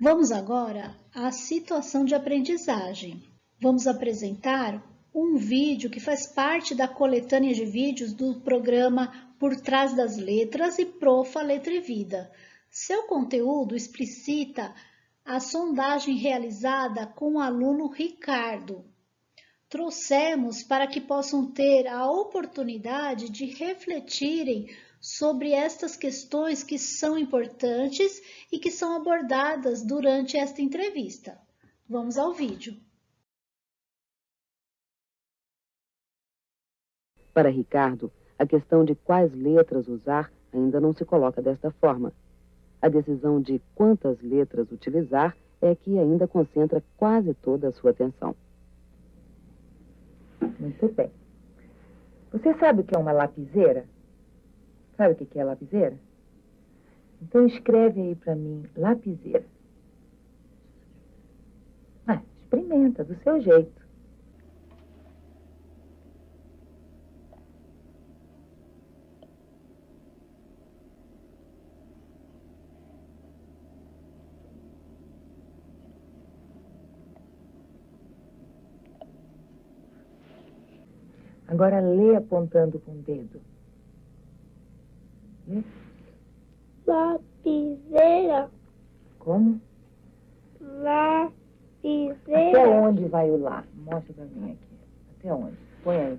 Vamos agora à situação de aprendizagem. Vamos apresentar um vídeo que faz parte da coletânea de vídeos do programa Por Trás das Letras e Profa Letra e Vida. Seu conteúdo explicita a sondagem realizada com o aluno Ricardo. Trouxemos para que possam ter a oportunidade de refletirem sobre estas questões que são importantes e que são abordadas durante esta entrevista. Vamos ao vídeo. Para Ricardo, a questão de quais letras usar ainda não se coloca desta forma. A decisão de quantas letras utilizar é que ainda concentra quase toda a sua atenção. Muito bem. Você sabe o que é uma lapiseira? Sabe o que é lapiseira? Então escreve aí para mim, lapiseira. Experimenta, do seu jeito. Agora lê apontando com o dedo. Lê. Lapiseira. Como? Lapiseira. Até onde vai o lá? Mostra pra mim aqui. Até onde? Põe aí.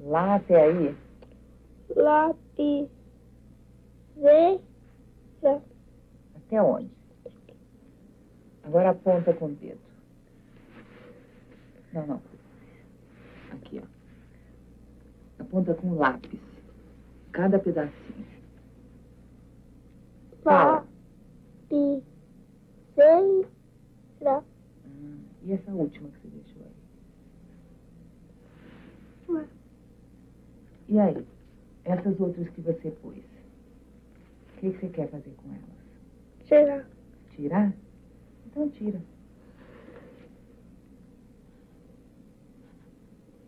Lá até aí? Lapiseira. Até onde? Agora aponta com o dedo. Não. Aqui, ó. Aponta com lápis. Cada pedacinho. Fala. Lapiseira. E essa última que você deixou aí? E aí? Essas outras que você pôs? O que você quer fazer com elas? Tirar. Tirar? Então tira.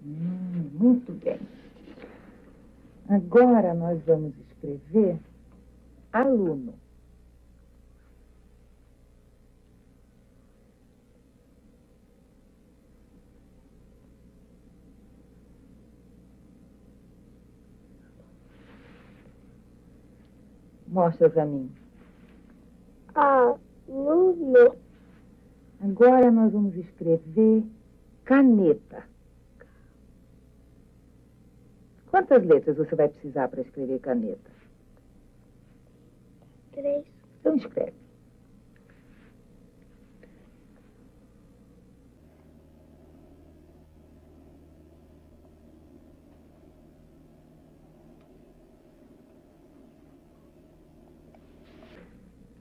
Muito bem. Agora nós vamos escrever aluno. Mostra para mim. Aluno. Agora nós vamos escrever caneta. Quantas letras você vai precisar para escrever caneta? 3. Então escreve.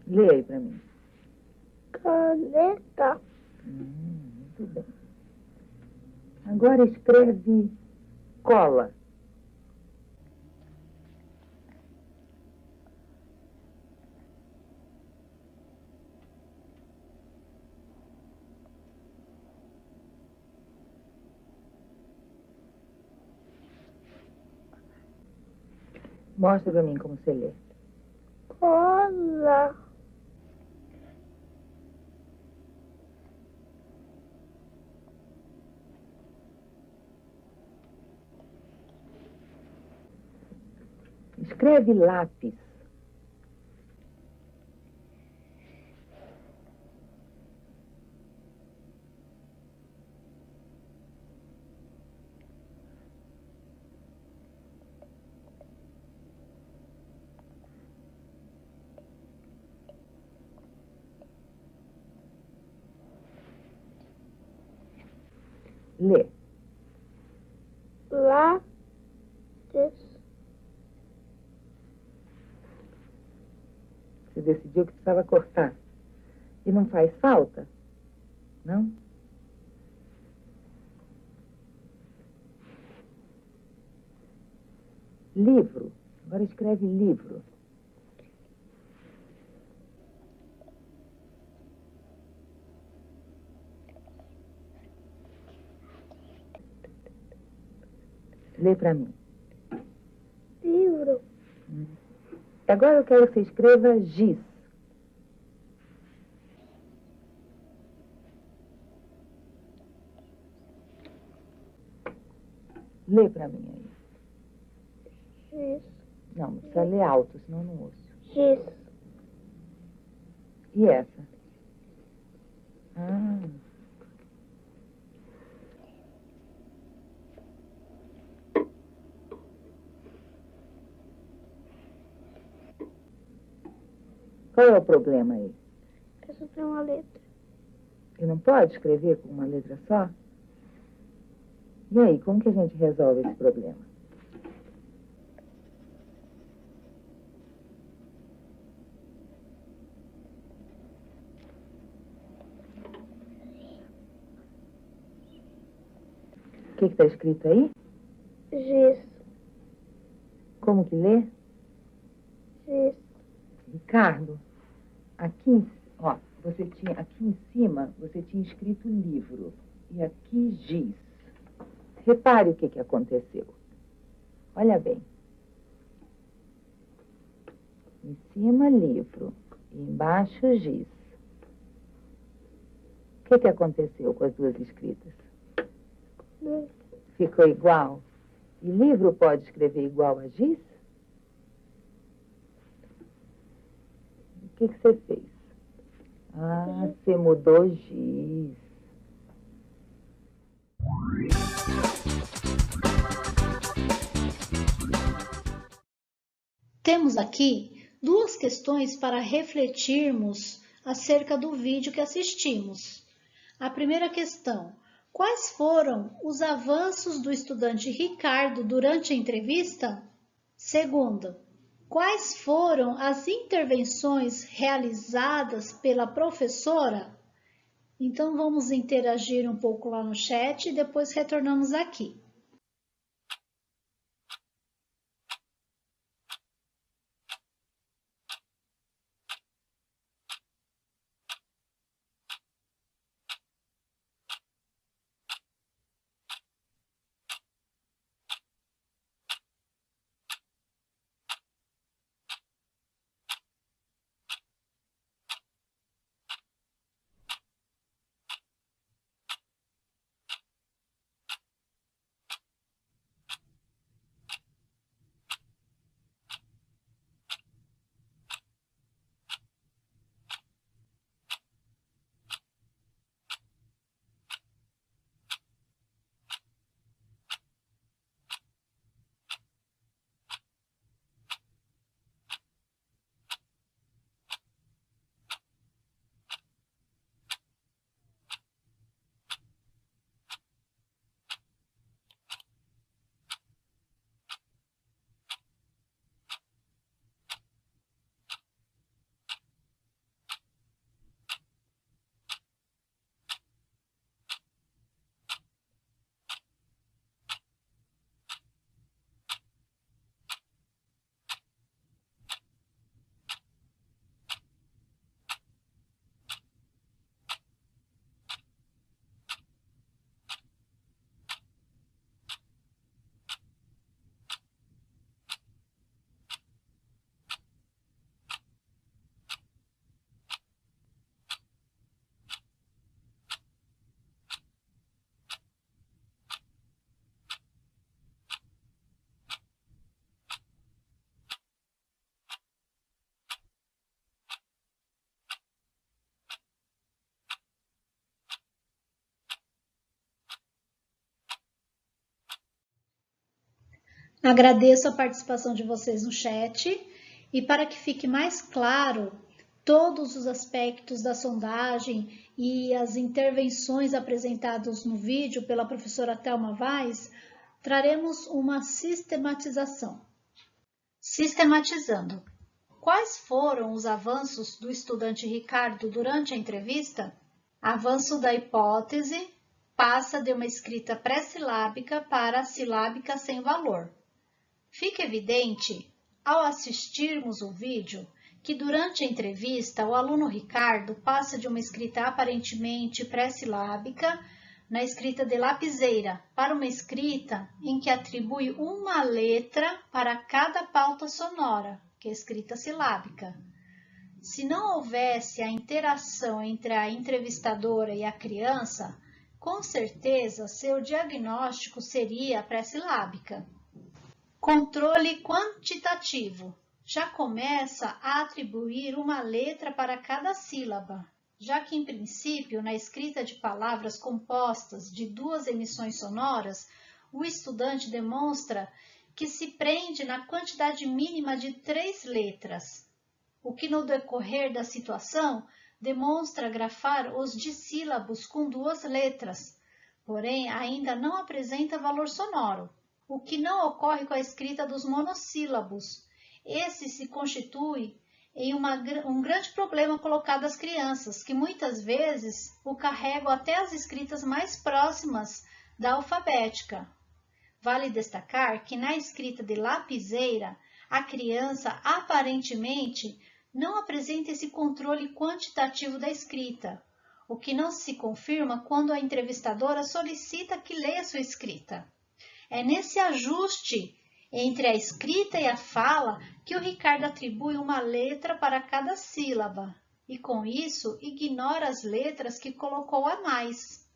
Lê aí para mim. Caneta. Muito bem. Agora escreve cola. Mostra para mim como você lê. Cola. Escreve lápis. Lê. Lápis. Você decidiu que precisava cortar. E não faz falta? Não? Livro. Agora escreve livro. Lê para mim. Livro. Agora eu quero que você escreva giz. Lê para mim aí. Giz. Não, não precisa ler alto, senão eu não ouço. Giz. E essa? Ah. Qual é o problema aí? Essa tem uma letra. E não pode escrever com uma letra só? E aí, como que a gente resolve esse problema? O que está escrito aí? Giz. Como que lê? Giz. Ricardo, ó, aqui em cima você tinha escrito livro e aqui giz. Repare o que aconteceu. Olha bem. Em cima livro e embaixo giz. O que aconteceu com as duas escritas? Ficou igual? E livro pode escrever igual a giz? O que você fez? Ah, você mudou giz. Temos aqui duas questões para refletirmos acerca do vídeo que assistimos. A primeira questão: quais foram os avanços do estudante Ricardo durante a entrevista? Segunda, quais foram as intervenções realizadas pela professora? Então vamos interagir um pouco lá no chat e depois retornamos aqui. Agradeço a participação de vocês no chat e para que fique mais claro todos os aspectos da sondagem e as intervenções apresentadas no vídeo pela professora Thelma Vaz, traremos uma sistematização. Sistematizando. Quais foram os avanços do estudante Ricardo durante a entrevista? Avanço da hipótese passa de uma escrita pré-silábica para a silábica sem valor. Fica evidente, ao assistirmos o vídeo, que durante a entrevista o aluno Ricardo passa de uma escrita aparentemente pré-silábica na escrita de lapiseira para uma escrita em que atribui uma letra para cada pauta sonora, que é a escrita silábica. Se não houvesse a interação entre a entrevistadora e a criança, Com certeza, seu diagnóstico seria pré-silábica. Controle quantitativo. Já começa a atribuir uma letra para cada sílaba, já que, em princípio, na escrita de palavras compostas de duas emissões sonoras, o estudante demonstra que se prende na quantidade mínima de 3 letras, o que, no decorrer da situação, demonstra grafar os dissílabos com 2 letras, porém ainda não apresenta valor sonoro, o que não ocorre com a escrita dos monossílabos. Esse se constitui em um grande problema colocado às crianças, que muitas vezes o carregam até as escritas mais próximas da alfabética. Vale destacar que na escrita de lapiseira, a criança aparentemente não apresenta esse controle quantitativo da escrita, o que não se confirma quando a entrevistadora solicita que leia sua escrita. É nesse ajuste entre a escrita e a fala que o Ricardo atribui uma letra para cada sílaba e, com isso, ignora as letras que colocou a mais.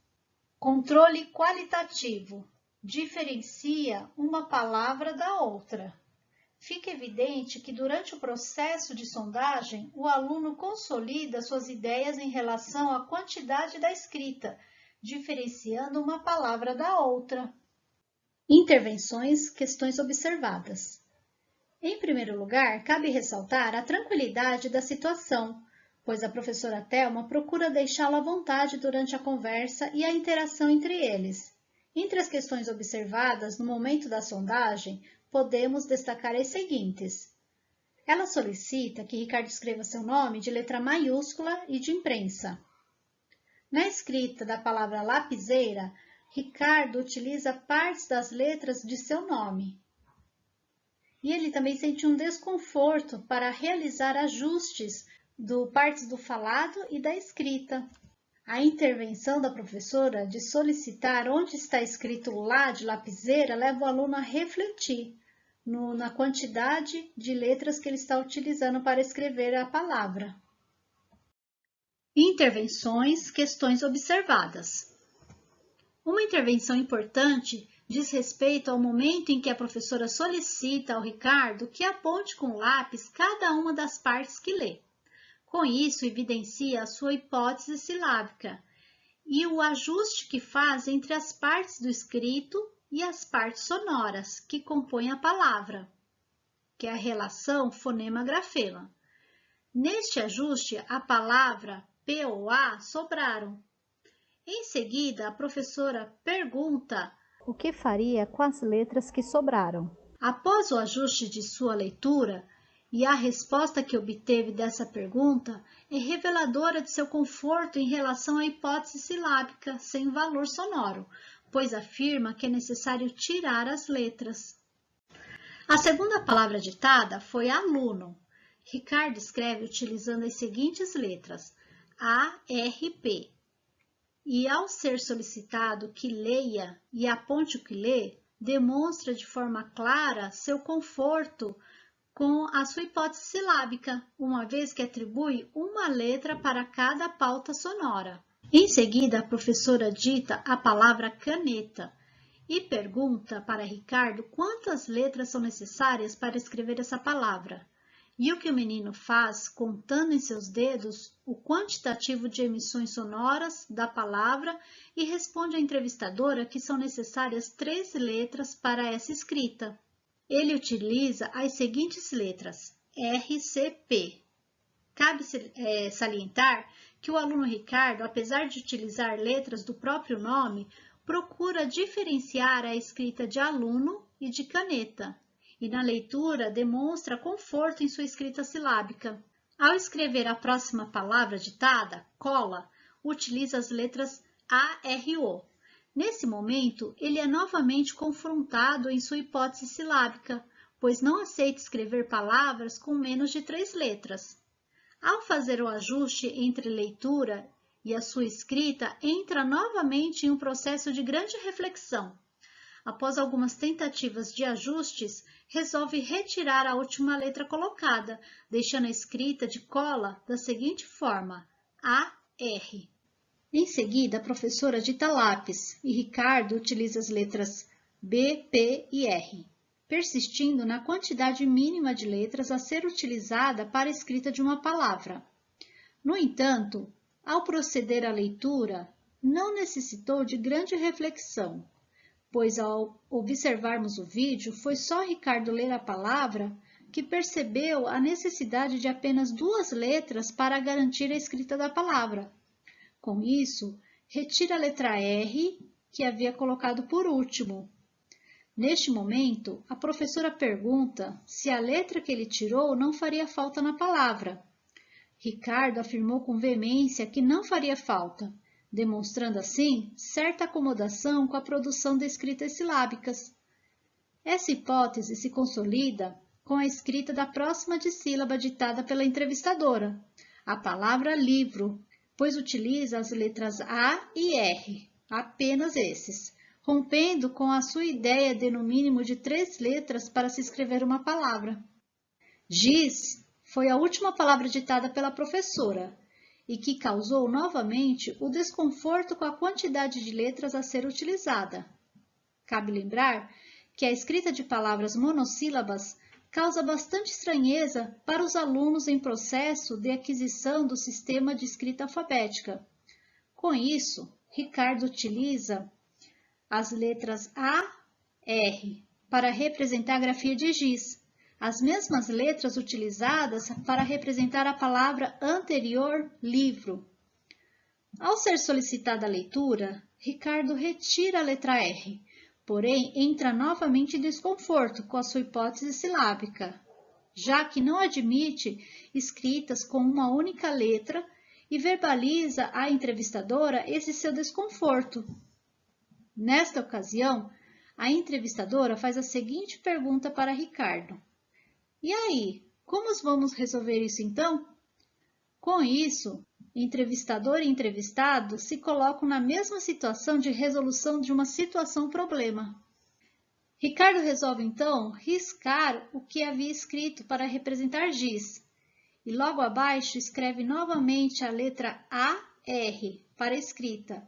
Controle qualitativo. Diferencia uma palavra da outra. Fica evidente que durante o processo de sondagem, o aluno consolida suas ideias em relação à quantidade da escrita, diferenciando uma palavra da outra. Intervenções, questões observadas. Em primeiro lugar, cabe ressaltar a tranquilidade da situação, pois a professora Thelma procura deixá-lo à vontade durante a conversa e a interação entre eles. Entre as questões observadas no momento da sondagem, podemos destacar as seguintes. Ela solicita que Ricardo escreva seu nome de letra maiúscula e de imprensa. Na escrita da palavra lapiseira, Ricardo utiliza partes das letras de seu nome. E ele também sente um desconforto para realizar ajustes partes do falado e da escrita. A intervenção da professora de solicitar onde está escrito lá de lapiseira leva o aluno a refletir na quantidade de letras que ele está utilizando para escrever a palavra. Intervenções, questões observadas. Uma intervenção importante diz respeito ao momento em que a professora solicita ao Ricardo que aponte com lápis cada uma das partes que lê. Com isso, evidencia a sua hipótese silábica e o ajuste que faz entre as partes do escrito e as partes sonoras que compõem a palavra, que é a relação fonema-grafema. Neste ajuste, a palavra P ou A sobraram. Em seguida, a professora pergunta o que faria com as letras que sobraram. Após o ajuste de sua leitura e a resposta que obteve dessa pergunta é reveladora de seu conforto em relação à hipótese silábica sem valor sonoro, pois afirma que é necessário tirar as letras. A segunda palavra ditada foi aluno. Ricardo escreve utilizando as seguintes letras, A, R, P. E ao ser solicitado que leia e aponte o que lê, demonstra de forma clara seu conforto com a sua hipótese silábica, uma vez que atribui uma letra para cada pauta sonora. Em seguida, a professora dita a palavra caneta e pergunta para Ricardo quantas letras são necessárias para escrever essa palavra. E o que o menino faz, contando em seus dedos o quantitativo de emissões sonoras da palavra e responde à entrevistadora que são necessárias 3 letras para essa escrita. Ele utiliza as seguintes letras, R, C, P. Cabe salientar que o aluno Ricardo, apesar de utilizar letras do próprio nome, procura diferenciar a escrita de aluno e de caneta. E na leitura demonstra conforto em sua escrita silábica. Ao escrever a próxima palavra ditada, cola, utiliza as letras A, R, O. Nesse momento, ele é novamente confrontado em sua hipótese silábica, pois não aceita escrever palavras com menos de 3 letras. Ao fazer o ajuste entre leitura e a sua escrita, entra novamente em um processo de grande reflexão. Após algumas tentativas de ajustes, resolve retirar a última letra colocada, deixando a escrita de cola da seguinte forma, A-R. Em seguida, a professora dita lápis e Ricardo utiliza as letras B, P e R, persistindo na quantidade mínima de letras a ser utilizada para a escrita de uma palavra. No entanto, ao proceder à leitura, não necessitou de grande reflexão, pois ao observarmos o vídeo, foi só Ricardo ler a palavra que percebeu a necessidade de apenas 2 letras para garantir a escrita da palavra. Com isso, retira a letra R, que havia colocado por último. Neste momento, a professora pergunta se a letra que ele tirou não faria falta na palavra. Ricardo afirmou com veemência que não faria falta, demonstrando assim certa acomodação com a produção de escritas silábicas. Essa hipótese se consolida com a escrita da próxima dissílaba ditada pela entrevistadora, a palavra livro, pois utiliza as letras A e R, apenas esses, rompendo com a sua ideia de no mínimo de 3 letras para se escrever uma palavra. Giz foi a última palavra ditada pela professora e que causou novamente o desconforto com a quantidade de letras a ser utilizada. Cabe lembrar que a escrita de palavras monossílabas causa bastante estranheza para os alunos em processo de aquisição do sistema de escrita alfabética. Com isso, Ricardo utiliza as letras A, R para representar a grafia de giz, as mesmas letras utilizadas para representar a palavra anterior, livro. Ao ser solicitada a leitura, Ricardo retira a letra R, porém entra novamente em desconforto com a sua hipótese silábica, já que não admite escritas com uma única letra e verbaliza à entrevistadora esse seu desconforto. Nesta ocasião, a entrevistadora faz a seguinte pergunta para Ricardo: "E aí, como vamos resolver isso então?" Com isso, entrevistador e entrevistado se colocam na mesma situação de resolução de uma situação-problema. Ricardo resolve então riscar o que havia escrito para representar giz e logo abaixo escreve novamente a letra AR para a escrita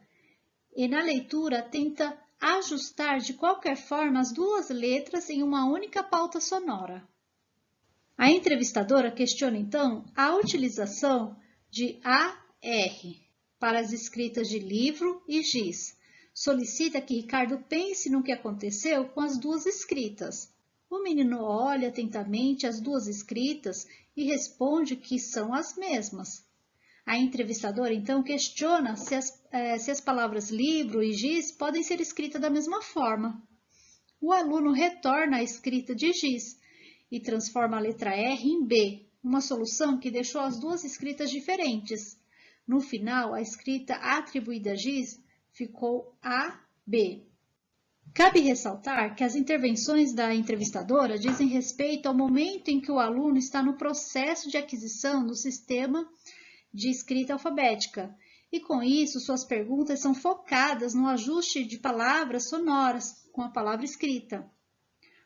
e na leitura tenta ajustar de qualquer forma as 2 letras em uma única pauta sonora. A entrevistadora questiona então a utilização de AR para as escritas de livro e giz. Solicita que Ricardo pense no que aconteceu com as 2 escritas. O menino olha atentamente as 2 escritas e responde que são as mesmas. A entrevistadora então questiona se as palavras livro e giz podem ser escritas da mesma forma. O aluno retorna a escrita de giz e transforma a letra R em B, uma solução que deixou as 2 escritas diferentes. No final, a escrita atribuída a giz ficou AB. Cabe ressaltar que as intervenções da entrevistadora dizem respeito ao momento em que o aluno está no processo de aquisição do sistema de escrita alfabética, e com isso suas perguntas são focadas no ajuste de palavras sonoras com a palavra escrita.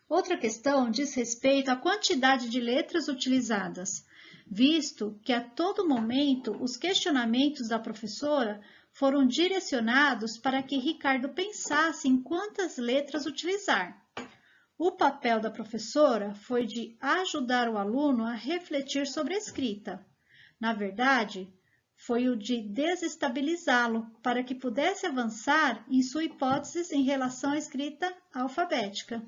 Outra questão diz respeito à quantidade de letras utilizadas, visto que a todo momento os questionamentos da professora foram direcionados para que Ricardo pensasse em quantas letras utilizar. O papel da professora foi de ajudar o aluno a refletir sobre a escrita. Na verdade, foi o de desestabilizá-lo para que pudesse avançar em sua hipótese em relação à escrita alfabética.